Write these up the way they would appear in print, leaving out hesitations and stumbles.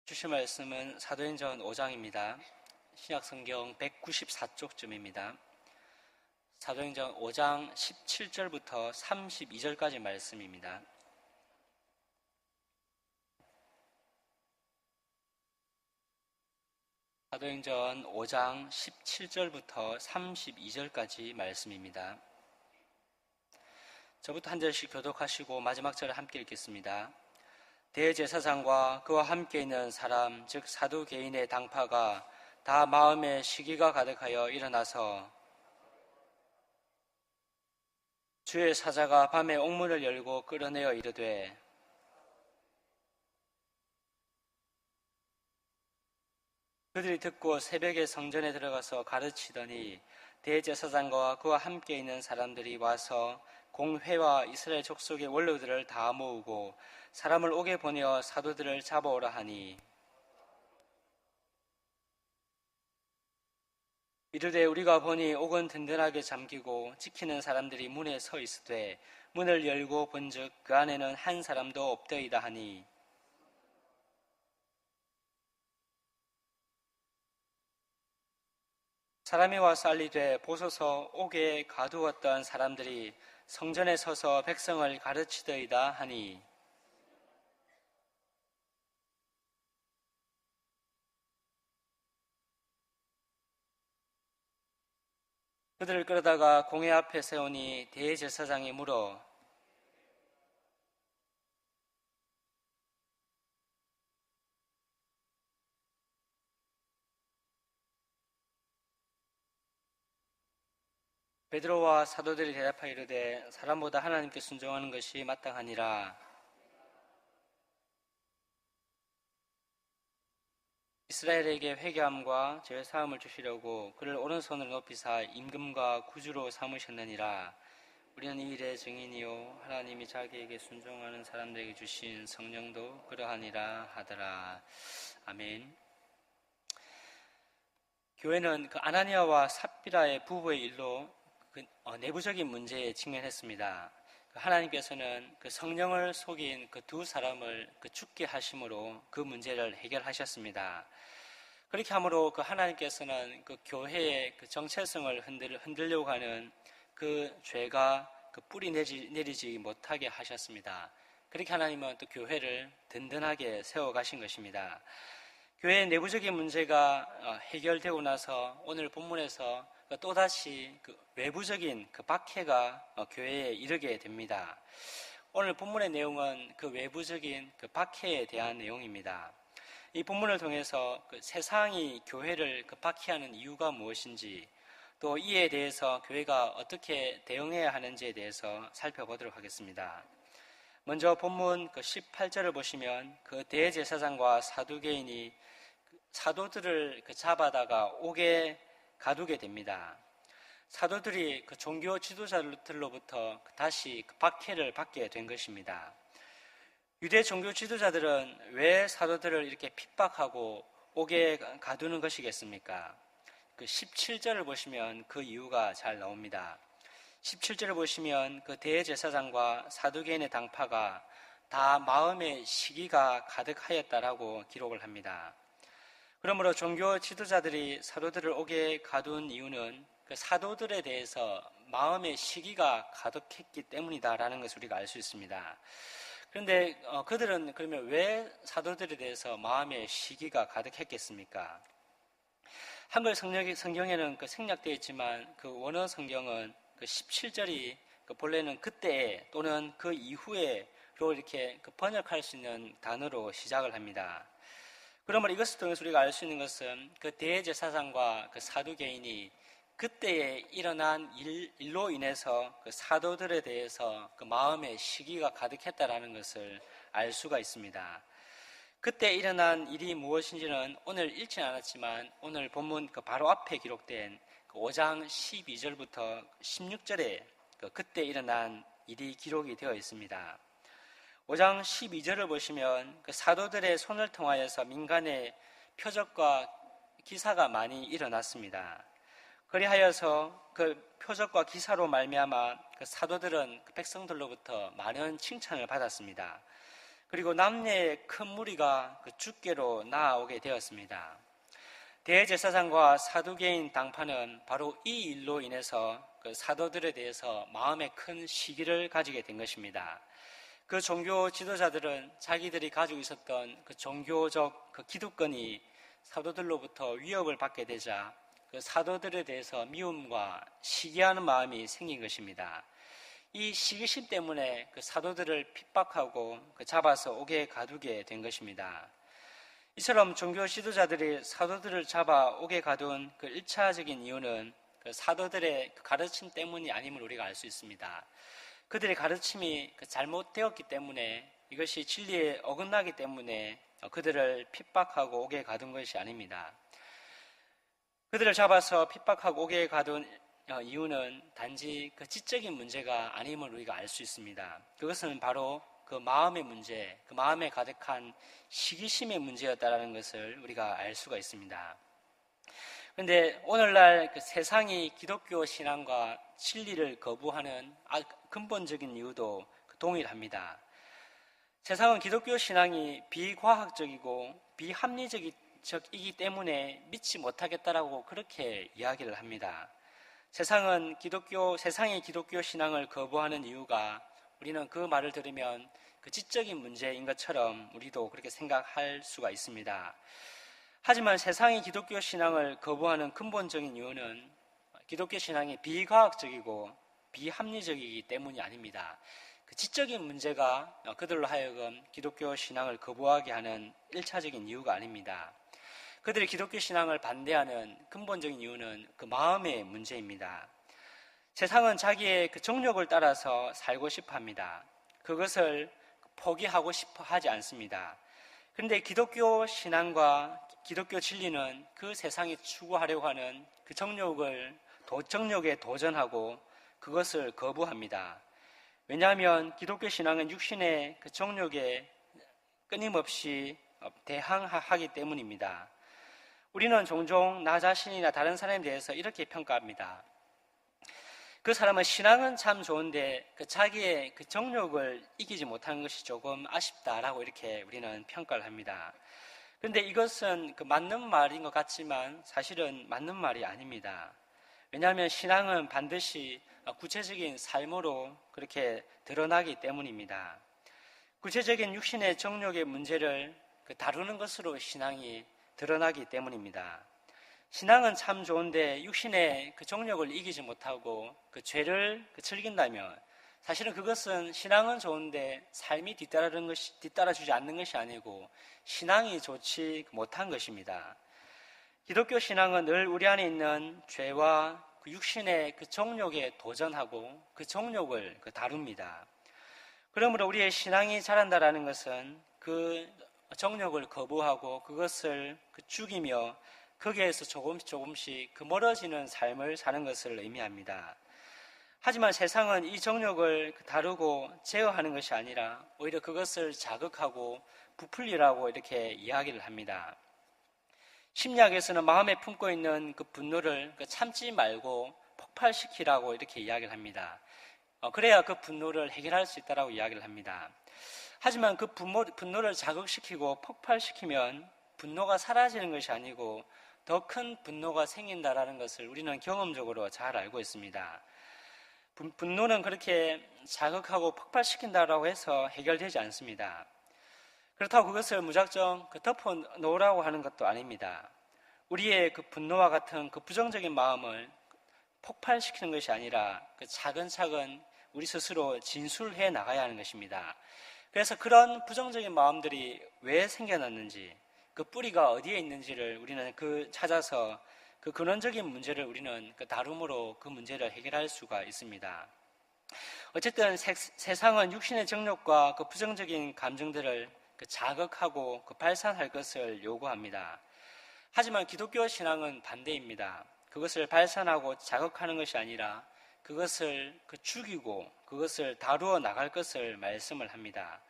주실 말씀은 사도행전 5장입니다. 신약성경 194쪽쯤입니다. 사도행전 5장 17절부터 32절까지 말씀입니다. 사도행전 5장 17절부터 32절까지 말씀입니다. 저부터 한 절씩 교독하시고 마지막 절을 함께 읽겠습니다. 대제사장과 그와 함께 있는 사람, 즉 사두개인의 당파가 다 마음에 시기가 가득하여 일어나서 주의 사자가 밤에 옥문을 열고 끌어내어 이르되 그들이 듣고 새벽에 성전에 들어가서 가르치더니 대제사장과 그와 함께 있는 사람들이 와서 공회와 이스라엘 족속의 원로들을 다 모으고 사람을 옥에 보내어 사도들을 잡아오라 하니 이르되 우리가 보니 옥은 든든하게 잠기고 지키는 사람들이 문에 서 있으되 문을 열고 본즉 그 안에는 한 사람도 없더이다 하니 사람이 와서 알리되 보소서 옥에 가두었던 사람들이 성전에 서서 백성을 가르치더이다 하니 그들을 끌어다가 공회 앞에 세우니 대제사장이 물어 베드로와 사도들이 대답하여 이르되 사람보다 하나님께 순종하는 것이 마땅하니라. 이스라엘에게 회개함과 죄 사함을 주시려고 그를 오른손으로 높이사 임금과 구주로 삼으셨느니라. 우리는 이 일의 증인이요 하나님이 자기에게 순종하는 사람들에게 주신 성령도 그러하니라 하더라. 아멘. 교회는 그 아나니아와 삽비라의 부부의 일로 내부적인 문제에 직면했습니다. 하나님께서는 그 성령을 속인 그 두 사람을 죽게 하심으로 그 문제를 해결하셨습니다. 그렇게 함으로 그 하나님께서는 그 교회의 그 정체성을 흔들려고 하는 그 죄가 그 뿌리 내리지 못하게 하셨습니다. 그렇게 하나님은 또 교회를 든든하게 세워가신 것입니다. 교회의 내부적인 문제가 해결되고 나서 오늘 본문에서 또다시 그 외부적인 그 박해가 교회에 이르게 됩니다. 오늘 본문의 내용은 그 외부적인 그 박해에 대한 내용입니다. 이 본문을 통해서 그 세상이 교회를 그 박해하는 이유가 무엇인지 또 이에 대해서 교회가 어떻게 대응해야 하는지에 대해서 살펴보도록 하겠습니다. 먼저 본문 그 18절을 보시면 그 대제사장과 사두개인이 사도들을 잡아다가 옥에 가두게 됩니다. 사도들이 그 종교 지도자들로부터 다시 그 박해를 받게 된 것입니다. 유대 종교 지도자들은 왜 사도들을 이렇게 핍박하고 옥에 가두는 것이겠습니까? 그 17절을 보시면 그 이유가 잘 나옵니다. 17절을 보시면 그 대제사장과 사두개인의 당파가 다 마음의 시기가 가득하였다라고 기록을 합니다. 그러므로 종교 지도자들이 사도들을 옥에 가둔 이유는 그 사도들에 대해서 마음의 시기가 가득했기 때문이다라는 것을 우리가 알 수 있습니다. 그런데 그들은 그러면 왜 사도들에 대해서 마음의 시기가 가득했겠습니까? 한글 성경에는 그 생략되어 있지만 그 원어 성경은 그 17절이 그 본래는 그때 또는 그 이후에로 이렇게 그 번역할 수 있는 단어로 시작을 합니다. 그러므로 이것을 통해서 우리가 알 수 있는 것은 그 대제사장과 그 사두개인이 그때에 일어난 일로 인해서 그 사도들에 대해서 그 마음의 시기가 가득했다라는 것을 알 수가 있습니다. 그때 일어난 일이 무엇인지는 오늘 읽지는 않았지만 오늘 본문 그 바로 앞에 기록된 그 5장 12절부터 16절에 그때 일어난 일이 기록이 되어 있습니다. 5장 12절을 보시면 그 사도들의 손을 통하여서 민간의 표적과 기사가 많이 일어났습니다. 그리하여서 그 표적과 기사로 말미암아 그 사도들은 그 백성들로부터 많은 칭찬을 받았습니다. 그리고 남녀의 큰 무리가 그 주께로 나아오게 되었습니다. 대제사장과 사두개인 당파는 바로 이 일로 인해서 그 사도들에 대해서 마음에 큰 시기를 가지게 된 것입니다. 그 종교 지도자들은 자기들이 가지고 있었던 그 종교적 그 기득권이 사도들로부터 위협을 받게 되자 그 사도들에 대해서 미움과 시기하는 마음이 생긴 것입니다. 이 시기심 때문에 그 사도들을 핍박하고 그 잡아서 옥에 가두게 된 것입니다. 이처럼 종교 지도자들이 사도들을 잡아 옥에 가둔 그 1차적인 이유는 그 사도들의 그 가르침 때문이 아님을 우리가 알 수 있습니다. 그들의 가르침이 잘못되었기 때문에, 이것이 진리에 어긋나기 때문에 그들을 핍박하고 옥에 가둔 것이 아닙니다. 그들을 잡아서 핍박하고 옥에 가둔 이유는 단지 그 지적인 문제가 아님을 우리가 알 수 있습니다. 그것은 바로 그 마음의 문제, 그 마음에 가득한 시기심의 문제였다는 것을 우리가 알 수가 있습니다. 그런데 오늘날 그 세상이 기독교 신앙과 진리를 거부하는 근본적인 이유도 동일합니다. 세상은 기독교 신앙이 비과학적이고 비합리적이기 때문에 믿지 못하겠다라고 그렇게 이야기를 합니다. 세상이 기독교 신앙을 거부하는 이유가, 우리는 그 말을 들으면 그 지적인 문제인 것처럼 우리도 그렇게 생각할 수가 있습니다. 하지만 세상이 기독교 신앙을 거부하는 근본적인 이유는 기독교 신앙이 비과학적이고 비합리적이기 때문이 아닙니다. 그 지적인 문제가 그들로 하여금 기독교 신앙을 거부하게 하는 1차적인 이유가 아닙니다. 그들이 기독교 신앙을 반대하는 근본적인 이유는 그 마음의 문제입니다. 세상은 자기의 그 정욕을 따라서 살고 싶어 합니다. 그것을 포기하고 싶어 하지 않습니다. 그런데 기독교 신앙과 기독교 진리는 그 세상이 추구하려고 하는 그 정욕에 도전하고 그것을 거부합니다. 왜냐하면 기독교 신앙은 육신의 그 정욕에 끊임없이 대항하기 때문입니다. 우리는 종종 나 자신이나 다른 사람에 대해서 이렇게 평가합니다. 그 사람은 신앙은 참 좋은데 자기의 그 정욕을 이기지 못하는 것이 조금 아쉽다라고 이렇게 우리는 평가를 합니다. 그런데 이것은 맞는 말인 것 같지만 사실은 맞는 말이 아닙니다. 왜냐하면 신앙은 반드시 구체적인 삶으로 그렇게 드러나기 때문입니다. 구체적인 육신의 정욕의 문제를 다루는 것으로 신앙이 드러나기 때문입니다. 신앙은 참 좋은데 육신의 그 정욕을 이기지 못하고 그 죄를 즐긴다면, 사실은 그것은 신앙은 좋은데 삶이 뒤따라주지 않는 것이 아니고 신앙이 좋지 못한 것입니다. 기독교 신앙은 늘 우리 안에 있는 죄와 그 육신의 그 정욕에 도전하고 그 정욕을 다룹니다. 그러므로 우리의 신앙이 자란다라는 것은 그 정욕을 거부하고 그것을 죽이며 거기에서 조금씩 멀어지는 삶을 사는 것을 의미합니다. 하지만 세상은 이 정욕을 다루고 제어하는 것이 아니라 오히려 그것을 자극하고 부풀리라고 이렇게 이야기를 합니다. 심리학에서는 마음에 품고 있는 그 분노를 참지 말고 폭발시키라고 이렇게 이야기를 합니다. 그래야 그 분노를 해결할 수 있다라고 이야기를 합니다. 하지만 그 분노를 자극시키고 폭발시키면 분노가 사라지는 것이 아니고 더 큰 분노가 생긴다라는 것을 우리는 경험적으로 잘 알고 있습니다. 분노는 그렇게 자극하고 폭발시킨다라고 해서 해결되지 않습니다. 그렇다고 그것을 무작정 덮어 놓으라고 하는 것도 아닙니다. 우리의 그 분노와 같은 그 부정적인 마음을 폭발시키는 것이 아니라 차근차근 우리 스스로 진술해 나가야 하는 것입니다. 그래서 그런 부정적인 마음들이 왜 생겨났는지, 그 뿌리가 어디에 있는지를 우리는 찾아서 그 근원적인 문제를 우리는 다룸으로 그 문제를 해결할 수가 있습니다. 어쨌든 세상은 육신의 정욕과 그 부정적인 감정들을 자극하고 발산할 것을 요구합니다. 하지만 기독교 신앙은 반대입니다. 그것을 발산하고 자극하는 것이 아니라 그것을 죽이고 그것을 다루어 나갈 것을 말씀을 합니다.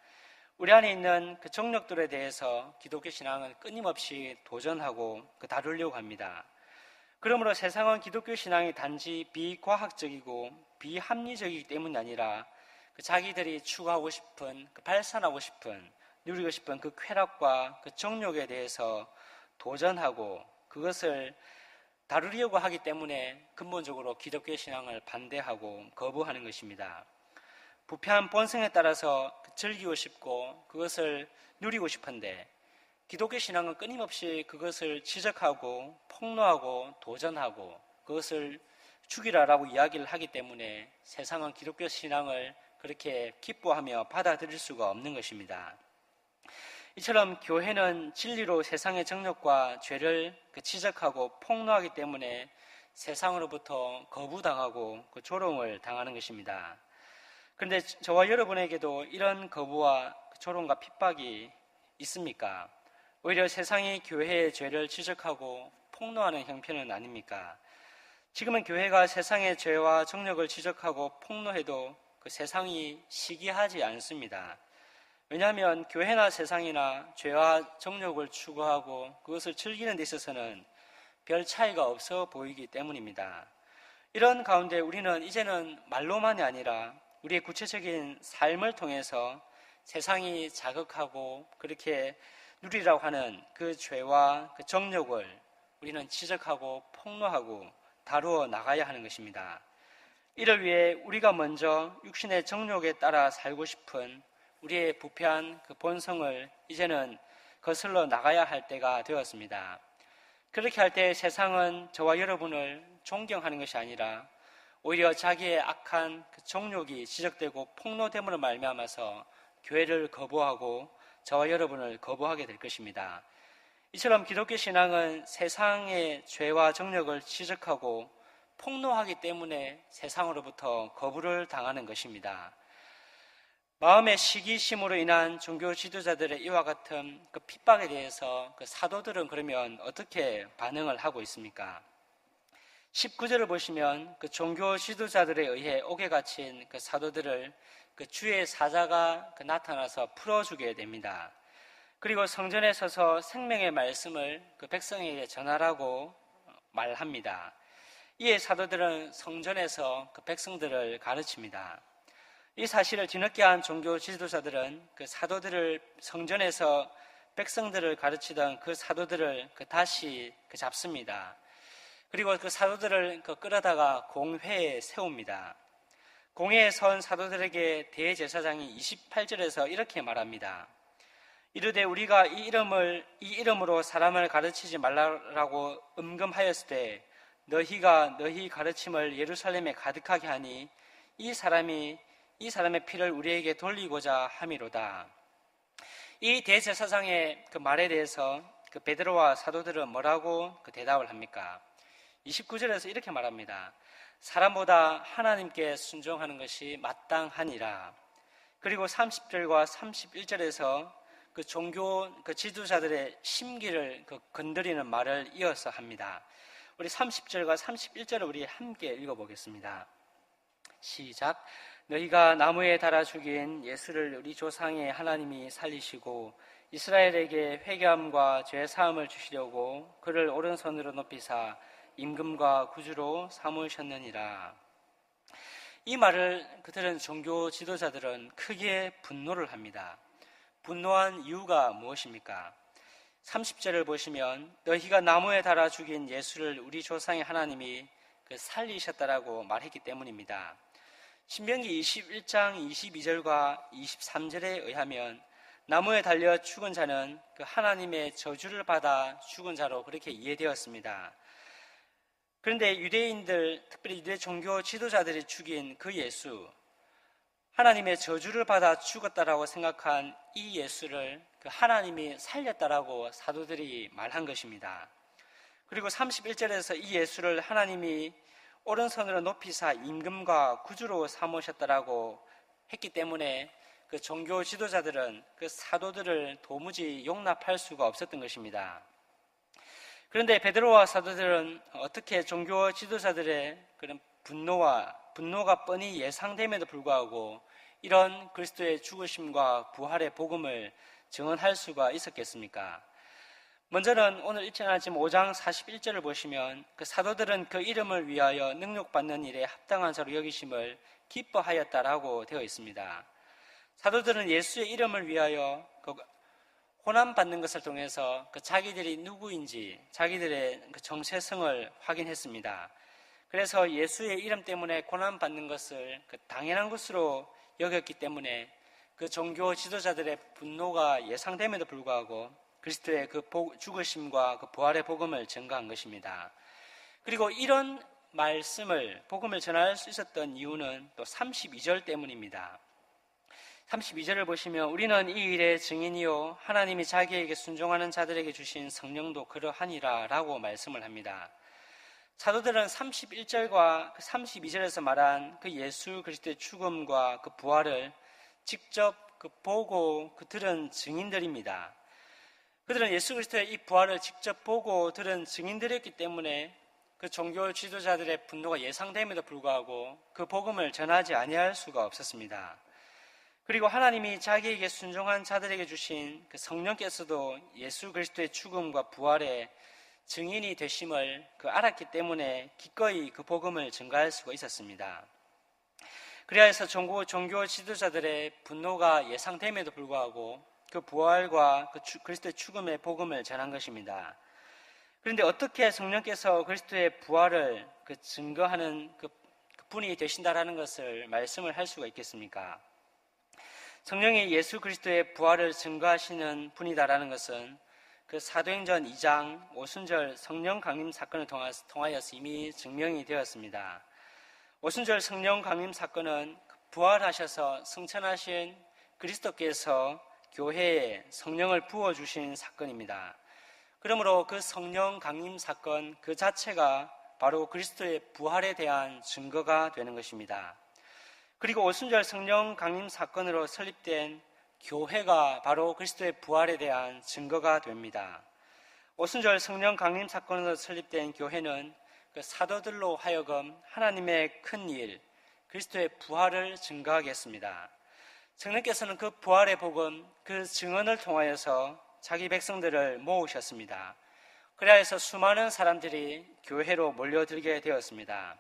우리 안에 있는 그 정욕들에 대해서 기독교 신앙은 끊임없이 도전하고 다루려고 합니다. 그러므로 세상은 기독교 신앙이 단지 비과학적이고 비합리적이기 때문이 아니라 자기들이 추구하고 싶은 발산하고 싶은 누리고 싶은 그 쾌락과 그 정욕에 대해서 도전하고 그것을 다루려고 하기 때문에 근본적으로 기독교 신앙을 반대하고 거부하는 것입니다. 부패한 본성에 따라서 즐기고 싶고 그것을 누리고 싶은데 기독교 신앙은 끊임없이 그것을 지적하고 폭로하고 도전하고 그것을 죽이라라고 이야기를 하기 때문에 세상은 기독교 신앙을 그렇게 기뻐하며 받아들일 수가 없는 것입니다. 이처럼 교회는 진리로 세상의 정욕과 죄를 지적하고 폭로하기 때문에 세상으로부터 거부당하고 조롱을 당하는 것입니다. 그런데 저와 여러분에게도 이런 거부와 조롱과 핍박이 있습니까? 오히려 세상이 교회의 죄를 지적하고 폭로하는 형편은 아닙니까? 지금은 교회가 세상의 죄와 정욕을 지적하고 폭로해도 그 세상이 시기하지 않습니다. 왜냐하면 교회나 세상이나 죄와 정욕을 추구하고 그것을 즐기는 데 있어서는 별 차이가 없어 보이기 때문입니다. 이런 가운데 우리는 이제는 말로만이 아니라 우리의 구체적인 삶을 통해서 세상이 자극하고 그렇게 누리라고 하는 그 죄와 그 정욕을 우리는 지적하고 폭로하고 다루어 나가야 하는 것입니다. 이를 위해 우리가 먼저 육신의 정욕에 따라 살고 싶은 우리의 부패한 그 본성을 이제는 거슬러 나가야 할 때가 되었습니다. 그렇게 할 때 세상은 저와 여러분을 존경하는 것이 아니라 오히려 자기의 악한 그 정욕이 지적되고 폭로됨으로 말미암아서 교회를 거부하고 저와 여러분을 거부하게 될 것입니다. 이처럼 기독교 신앙은 세상의 죄와 정욕을 지적하고 폭로하기 때문에 세상으로부터 거부를 당하는 것입니다. 마음의 시기심으로 인한 종교 지도자들의 이와 같은 그 핍박에 대해서 그 사도들은 그러면 어떻게 반응을 하고 있습니까? 19절을 보시면 그 종교 지도자들에 의해 옥에 갇힌 그 사도들을 그 주의 사자가 그 나타나서 풀어주게 됩니다. 그리고 성전에 서서 생명의 말씀을 그 백성에게 전하라고 말합니다. 이에 사도들은 성전에서 그 백성들을 가르칩니다. 이 사실을 뒤늦게 한 종교 지도자들은 그 사도들을 성전에서 백성들을 가르치던 그 사도들을 다시 잡습니다. 그리고 그 사도들을 끌어다가 공회에 세웁니다. 공회에 선 사도들에게 대제사장이 28절에서 이렇게 말합니다. 이르되 우리가 이 이름으로 사람을 가르치지 말라고 음금하였을 때 너희가 너희 가르침을 예루살렘에 가득하게 하니 이 사람의 피를 우리에게 돌리고자 함이로다. 이 대제사장의 그 말에 대해서 그 베드로와 사도들은 뭐라고 그 대답을 합니까? 29절에서 이렇게 말합니다. 사람보다 하나님께 순종하는 것이 마땅하니라. 그리고 30절과 31절에서 그 종교 그 지도자들의 심기를 건드리는 말을 이어서 합니다. 우리 30절과 31절을 우리 함께 읽어보겠습니다. 시작. 너희가 나무에 달아 죽인 예수를 우리 조상의 하나님이 살리시고 이스라엘에게 회개함과 죄 사함을 주시려고 그를 오른손으로 높이사 임금과 구주로 삼으셨느니라. 이 말을 그들은 종교 지도자들은 크게 분노를 합니다. 분노한 이유가 무엇입니까? 30절을 보시면 너희가 나무에 달아 죽인 예수를 우리 조상의 하나님이 살리셨다라고 말했기 때문입니다. 신명기 21장 22절과 23절에 의하면 나무에 달려 죽은 자는 그 하나님의 저주를 받아 죽은 자로 그렇게 이해되었습니다. 그런데 유대인들, 특별히 유대 종교 지도자들이 죽인 그 예수, 하나님의 저주를 받아 죽었다라고 생각한 이 예수를 그 하나님이 살렸다라고 사도들이 말한 것입니다. 그리고 31절에서 이 예수를 하나님이 오른손으로 높이사 임금과 구주로 삼으셨다라고 했기 때문에 그 종교 지도자들은 그 사도들을 도무지 용납할 수가 없었던 것입니다. 그런데 베드로와 사도들은 어떻게 종교 지도자들의 그런 분노가 뻔히 예상됨에도 불구하고 이런 그리스도의 죽으심과 부활의 복음을 증언할 수가 있었겠습니까? 먼저는 오늘 읽지 않았지만 5장 41절을 보시면 그 사도들은 그 이름을 위하여 능력받는 일에 합당한 자로 여기심을 기뻐하였다라고 되어 있습니다. 사도들은 예수의 이름을 위하여 고난받는 것을 통해서 그 자기들이 누구인지 자기들의 그 정체성을 확인했습니다. 그래서 예수의 이름 때문에 고난받는 것을 그 당연한 것으로 여겼기 때문에 그 종교 지도자들의 분노가 예상됨에도 불구하고 그리스도의 그 죽으심과 그 부활의 복음을 전가한 것입니다. 그리고 이런 말씀을 복음을 전할 수 있었던 이유는 또 32절 때문입니다. 32절을 보시면 우리는 이 일의 증인이요 하나님이 자기에게 순종하는 자들에게 주신 성령도 그러하니라 라고 말씀을 합니다. 사도들은 31절과 32절에서 말한 그 예수 그리스도의 죽음과 그 부활을 직접 보고 들은 증인들입니다. 그들은 예수 그리스도의 이 부활을 직접 보고 들은 증인들이었기 때문에 그 종교 지도자들의 분노가 예상됨에도 불구하고 그 복음을 전하지 아니할 수가 없었습니다. 그리고 하나님이 자기에게 순종한 자들에게 주신 그 성령께서도 예수 그리스도의 죽음과 부활의 증인이 되심을 알았기 때문에 기꺼이 그 복음을 전가할 수가 있었습니다. 그래서 종교 지도자들의 분노가 예상됨에도 불구하고 그 부활과 그리스도의 죽음의 복음을 전한 것입니다. 그런데 어떻게 성령께서 그리스도의 부활을 증거하는 그 분이 되신다라는 것을 말씀을 할 수가 있겠습니까? 성령이 예수 그리스도의 부활을 증거하시는 분이다라는 것은 그 사도행전 2장 오순절 성령 강림 사건을 통하여서 이미 증명이 되었습니다. 오순절 성령 강림 사건은 부활하셔서 승천하신 그리스도께서 교회에 성령을 부어주신 사건입니다. 그러므로 그 성령 강림 사건 그 자체가 바로 그리스도의 부활에 대한 증거가 되는 것입니다. 그리고 오순절 성령 강림 사건으로 설립된 교회가 바로 그리스도의 부활에 대한 증거가 됩니다. 오순절 성령 강림 사건으로 설립된 교회는 그 사도들로 하여금 하나님의 큰 일, 그리스도의 부활을 증거하게 했습니다. 성령께서는 그 부활의 복음, 그 증언을 통하여서 자기 백성들을 모으셨습니다. 그래서 수많은 사람들이 교회로 몰려들게 되었습니다.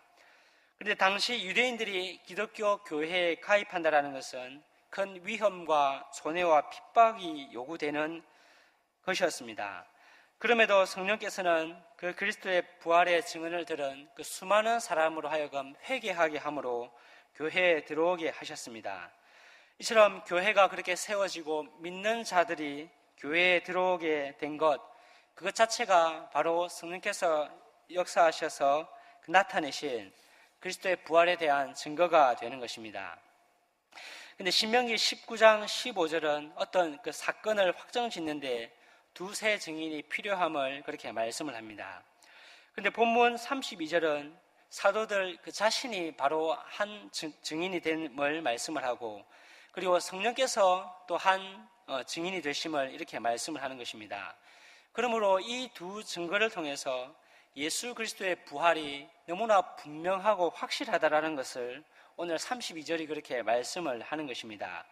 그런데 당시 유대인들이 기독교 교회에 가입한다는 것은 큰 위험과 손해와 핍박이 요구되는 것이었습니다. 그럼에도 성령께서는 그 그리스도의 부활의 증언을 들은 그 수많은 사람으로 하여금 회개하게 함으로 교회에 들어오게 하셨습니다. 이처럼 교회가 그렇게 세워지고 믿는 자들이 교회에 들어오게 된 것, 그것 자체가 바로 성령께서 역사하셔서 나타내신 그리스도의 부활에 대한 증거가 되는 것입니다. 근데 신명기 19장 15절은 어떤 그 사건을 확정짓는데 두세 증인이 필요함을 그렇게 말씀을 합니다. 근데 본문 32절은 사도들 그 자신이 바로 한 증인이 됨을 말씀을 하고, 그리고 성령께서 또 한 증인이 되심을 이렇게 말씀을 하는 것입니다. 그러므로 이 두 증거를 통해서 예수 그리스도의 부활이 너무나 분명하고 확실하다라는 것을 오늘 32절이 그렇게 말씀을 하는 것입니다.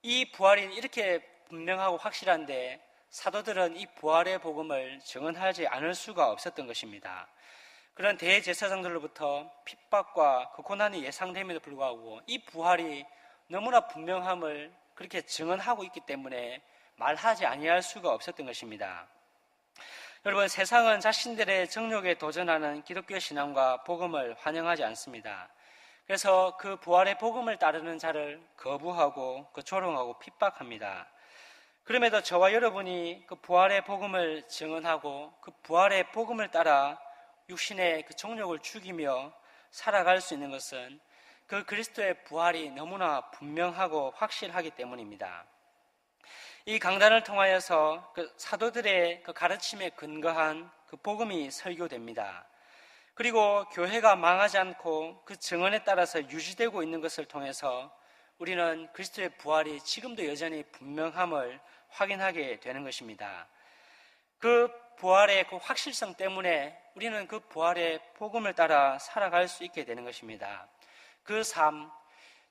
이 부활이 이렇게 분명하고 확실한데 사도들은 이 부활의 복음을 증언하지 않을 수가 없었던 것입니다. 그런 대제사장들로부터 핍박과 그 고난이 예상됨에도 불구하고 이 부활이 너무나 분명함을 그렇게 증언하고 있기 때문에 말하지 아니할 수가 없었던 것입니다. 여러분, 세상은 자신들의 정욕에 도전하는 기독교 신앙과 복음을 환영하지 않습니다. 그래서 그 부활의 복음을 따르는 자를 거부하고 조롱하고 핍박합니다. 그럼에도 저와 여러분이 그 부활의 복음을 증언하고 그 부활의 복음을 따라 육신의 그 정욕을 죽이며 살아갈 수 있는 것은 그 그리스도의 부활이 너무나 분명하고 확실하기 때문입니다. 이 강단을 통하여서 그 사도들의 그 가르침에 근거한 그 복음이 설교됩니다. 그리고 교회가 망하지 않고 그 증언에 따라서 유지되고 있는 것을 통해서 우리는 그리스도의 부활이 지금도 여전히 분명함을 확인하게 되는 것입니다. 그 부활의 그 확실성 때문에 우리는 그 부활의 복음을 따라 살아갈 수 있게 되는 것입니다. 그 삶,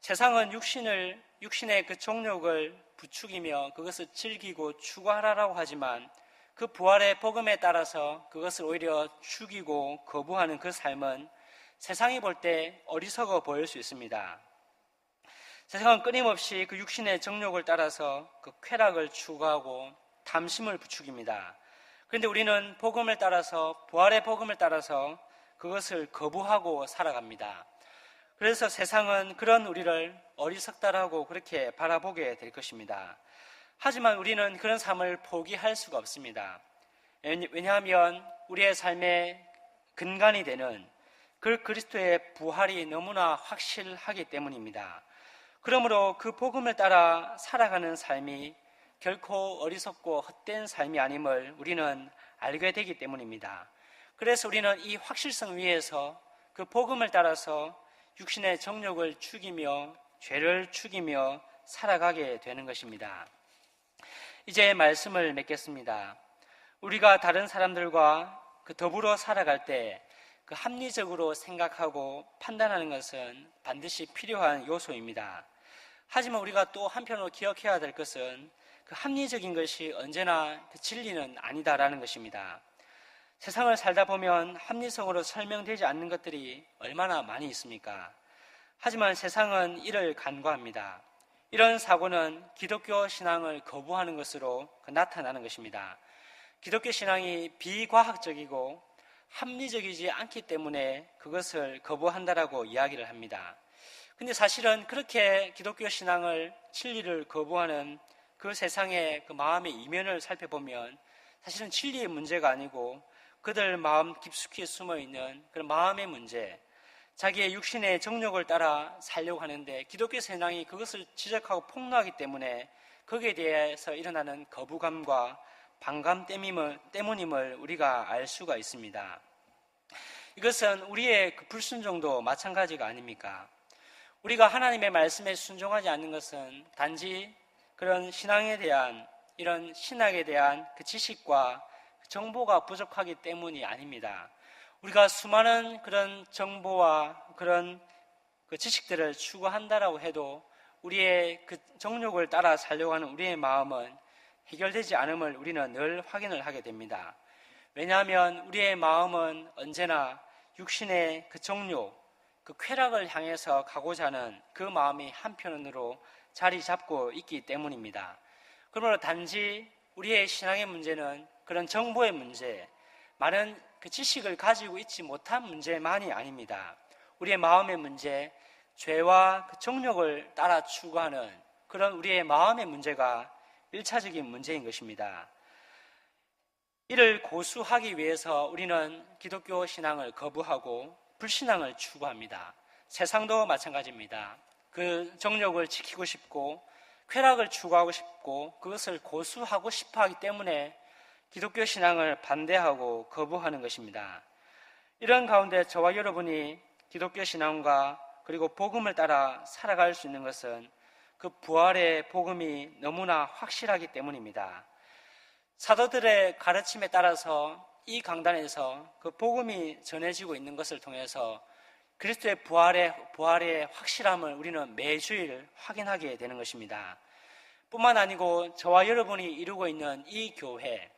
세상은 육신의 그 정욕을 부추기며 그것을 즐기고 추구하라고 하지만 그 부활의 복음에 따라서 그것을 오히려 죽이고 거부하는 그 삶은 세상이 볼 때 어리석어 보일 수 있습니다. 세상은 끊임없이 그 육신의 정욕을 따라서 그 쾌락을 추구하고 탐심을 부추깁니다. 그런데 우리는 복음을 따라서, 부활의 복음을 따라서 그것을 거부하고 살아갑니다. 그래서 세상은 그런 우리를 어리석다라고 그렇게 바라보게 될 것입니다. 하지만 우리는 그런 삶을 포기할 수가 없습니다. 왜냐하면 우리의 삶의 근간이 되는 그 그리스도의 부활이 너무나 확실하기 때문입니다. 그러므로 그 복음을 따라 살아가는 삶이 결코 어리석고 헛된 삶이 아님을 우리는 알게 되기 때문입니다. 그래서 우리는 이 확실성 위에서 그 복음을 따라서 육신의 정욕을 죽이며 죄를 죽이며 살아가게 되는 것입니다. 이제 말씀을 맺겠습니다. 우리가 다른 사람들과 더불어 살아갈 때 그 합리적으로 생각하고 판단하는 것은 반드시 필요한 요소입니다. 하지만 우리가 또 한편으로 기억해야 될 것은 그 합리적인 것이 언제나 그 진리는 아니다라는 것입니다. 세상을 살다 보면 합리성으로 설명되지 않는 것들이 얼마나 많이 있습니까? 하지만 세상은 이를 간과합니다. 이런 사고는 기독교 신앙을 거부하는 것으로 나타나는 것입니다. 기독교 신앙이 비과학적이고 합리적이지 않기 때문에 그것을 거부한다라고 이야기를 합니다. 근데 사실은 그렇게 기독교 신앙을, 진리를 거부하는 그 세상의 그 마음의 이면을 살펴보면 사실은 진리의 문제가 아니고 그들 마음 깊숙이 숨어있는 그런 마음의 문제, 자기의 육신의 정욕을 따라 살려고 하는데 기독교 신앙이 그것을 지적하고 폭로하기 때문에 거기에 대해서 일어나는 거부감과 반감 때문임을 우리가 알 수가 있습니다. 이것은 우리의 그 불순종도 마찬가지가 아닙니까? 우리가 하나님의 말씀에 순종하지 않는 것은 단지 그런 신앙에 대한, 이런 신학에 대한 그 지식과 정보가 부족하기 때문이 아닙니다. 우리가 수많은 그런 정보와 그런 그 지식들을 추구한다라고 해도 우리의 그 정욕을 따라 살려고 하는 우리의 마음은 해결되지 않음을 우리는 늘 확인을 하게 됩니다. 왜냐하면 우리의 마음은 언제나 육신의 그 정욕, 그 쾌락을 향해서 가고자 하는 그 마음이 한편으로 자리 잡고 있기 때문입니다. 그러므로 단지 우리의 신앙의 문제는 그런 정보의 문제, 많은 그 지식을 가지고 있지 못한 문제만이 아닙니다. 우리의 마음의 문제, 죄와 그 정욕을 따라 추구하는 그런 우리의 마음의 문제가 1차적인 문제인 것입니다. 이를 고수하기 위해서 우리는 기독교 신앙을 거부하고 불신앙을 추구합니다. 세상도 마찬가지입니다. 그 정욕을 지키고 싶고 쾌락을 추구하고 싶고 그것을 고수하고 싶어 하기 때문에 기독교 신앙을 반대하고 거부하는 것입니다. 이런 가운데 저와 여러분이 기독교 신앙과 그리고 복음을 따라 살아갈 수 있는 것은 그 부활의 복음이 너무나 확실하기 때문입니다. 사도들의 가르침에 따라서 이 강단에서 그 복음이 전해지고 있는 것을 통해서 그리스도의 부활의 확실함을 우리는 매주일 확인하게 되는 것입니다. 뿐만 아니고 저와 여러분이 이루고 있는 이 교회,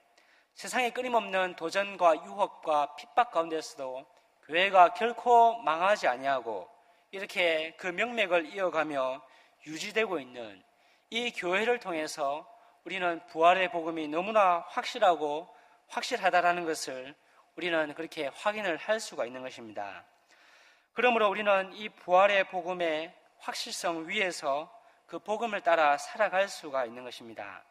세상에 끊임없는 도전과 유혹과 핍박 가운데서도 교회가 결코 망하지 아니하고 이렇게 그 명맥을 이어가며 유지되고 있는 이 교회를 통해서 우리는 부활의 복음이 너무나 확실하고 확실하다라는 것을 우리는 그렇게 확인을 할 수가 있는 것입니다. 그러므로 우리는 이 부활의 복음의 확실성 위에서 그 복음을 따라 살아갈 수가 있는 것입니다.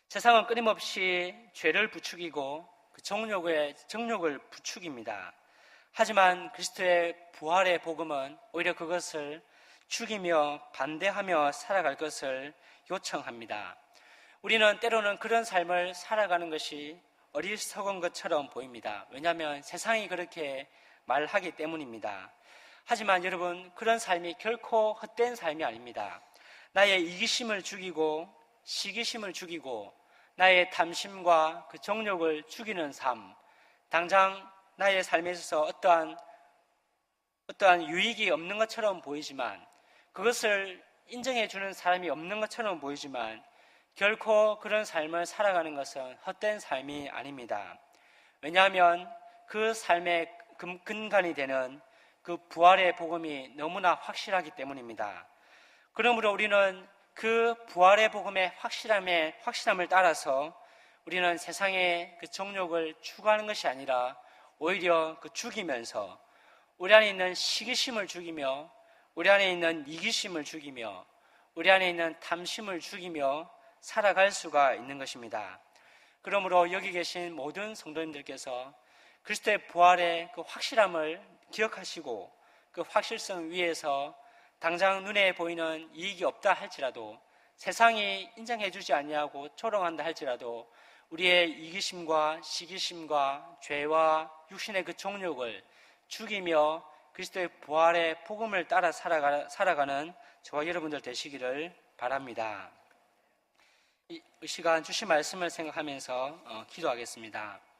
세상은 끊임없이 죄를 부추기고 그 정욕을 부추깁니다. 하지만 그리스도의 부활의 복음은 오히려 그것을 죽이며 반대하며 살아갈 것을 요청합니다. 우리는 때로는 그런 삶을 살아가는 것이 어리석은 것처럼 보입니다. 왜냐하면 세상이 그렇게 말하기 때문입니다. 하지만 여러분, 그런 삶이 결코 헛된 삶이 아닙니다. 나의 이기심을 죽이고 시기심을 죽이고 나의 탐심과 그 정욕을 죽이는 삶, 당장 나의 삶에 있어서 어떠한 유익이 없는 것처럼 보이지만, 그것을 인정해 주는 사람이 없는 것처럼 보이지만 결코 그런 삶을 살아가는 것은 헛된 삶이 아닙니다. 왜냐하면 그 삶의 근간이 되는 그 부활의 복음이 너무나 확실하기 때문입니다. 그러므로 우리는 그 부활의 복음의 확실함을 따라서 우리는 세상의 그 정욕을 추구하는 것이 아니라 오히려 그 죽이면서 우리 안에 있는 시기심을 죽이며 우리 안에 있는 이기심을 죽이며 우리 안에 있는 탐심을 죽이며 살아갈 수가 있는 것입니다. 그러므로 여기 계신 모든 성도님들께서 그리스도의 부활의 그 확실함을 기억하시고 그 확실성 위에서 당장 눈에 보이는 이익이 없다 할지라도 세상이 인정해주지 아니하고 조롱한다 할지라도 우리의 이기심과 시기심과 죄와 육신의 그 정욕을 죽이며 그리스도의 부활의 복음을 따라 살아가는 저와 여러분들 되시기를 바랍니다. 이 시간 주신 말씀을 생각하면서 기도하겠습니다.